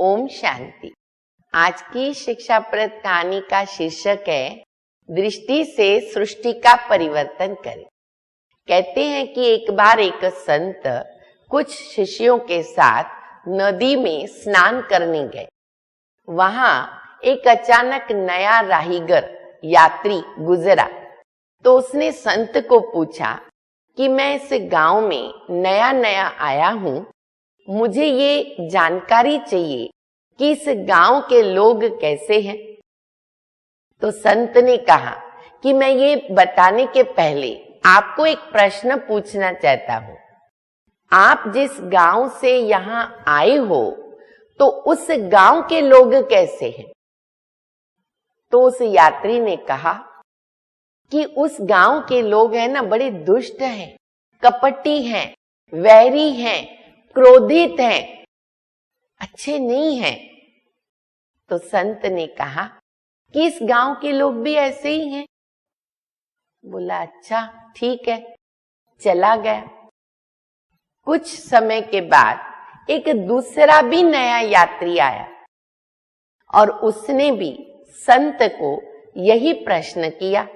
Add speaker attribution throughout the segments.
Speaker 1: ओम शांति। आज की शिक्षाप्रद कहानी का शीर्षक है दृष्टि से सृष्टि का परिवर्तन करें। कहते हैं कि एक बार एक संत कुछ शिष्यों के साथ नदी में स्नान करने गए। वहां एक अचानक नया राहीगर यात्री गुजरा तो उसने संत को पूछा कि मैं इस गांव में नया नया आया हूं, मुझे ये जानकारी चाहिए कि इस गांव के लोग कैसे हैं। तो संत ने कहा कि मैं ये बताने के पहले आपको एक प्रश्न पूछना चाहता हूं। आप जिस गांव से यहां आए हो तो उस गांव के लोग कैसे हैं? तो उस यात्री ने कहा कि उस गांव के लोग हैं ना, बड़े दुष्ट हैं, कपटी हैं, वैरी हैं, क्रोधित हैं, अच्छे नहीं हैं। तो संत ने कहा कि इस गांव के लोग भी ऐसे ही हैं। बोला अच्छा ठीक है, चला गया। कुछ समय के बाद एक दूसरा भी नया यात्री आया और उसने भी संत को यही प्रश्न किया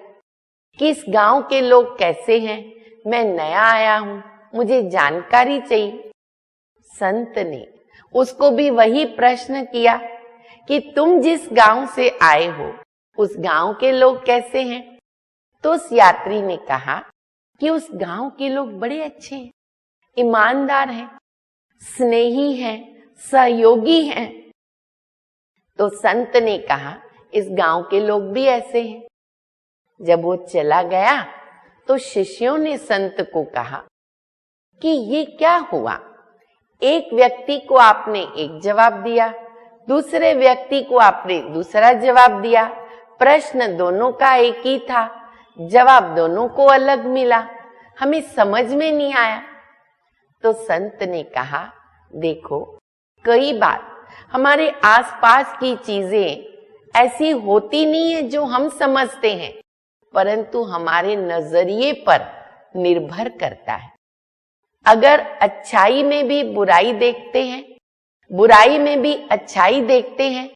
Speaker 1: कि इस गांव के लोग कैसे हैं, मैं नया आया हूं, मुझे जानकारी चाहिए। संत ने उसको भी वही प्रश्न किया कि तुम जिस गांव से आए हो उस गांव के लोग कैसे हैं? तो उस यात्री ने कहा कि उस गांव के लोग बड़े अच्छे हैं, ईमानदार हैं, स्नेही हैं, सहयोगी हैं। तो संत ने कहा इस गांव के लोग भी ऐसे हैं। जब वो चला गया तो शिष्यों ने संत को कहा कि ये क्या हुआ, एक व्यक्ति को आपने एक जवाब दिया, दूसरे व्यक्ति को आपने दूसरा जवाब दिया, प्रश्न दोनों का एक ही था, जवाब दोनों को अलग मिला, हमें समझ में नहीं आया। तो संत ने कहा देखो, कई बार हमारे आसपास की चीजें ऐसी होती नहीं है जो हम समझते हैं, परंतु हमारे नजरिए पर निर्भर करता है। अगर अच्छाई में भी बुराई देखते हैं, बुराई में भी अच्छाई देखते हैं,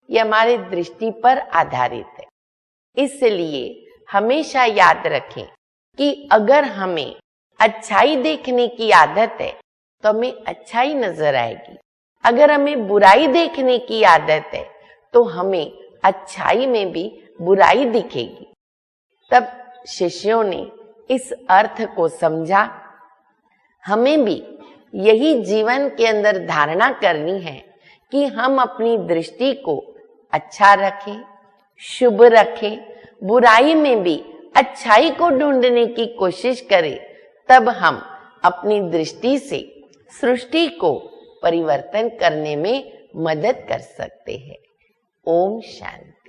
Speaker 1: ये हमारे दृष्टि पर आधारित है। इसलिए हमेशा याद रखें कि अगर हमें अच्छाई देखने की आदत है तो हमें अच्छाई नजर आएगी, अगर हमें बुराई देखने की आदत है तो हमें अच्छाई में भी बुराई दिखेगी। तब शिष्यों ने इस अर्थ को समझा। हमें भी यही जीवन के अंदर धारणा करनी है कि हम अपनी दृष्टि को अच्छा रखें, शुभ रखें, बुराई में भी अच्छाई को ढूंढने की कोशिश करें। तब हम अपनी दृष्टि से सृष्टि को परिवर्तन करने में मदद कर सकते हैं। ओम शांति।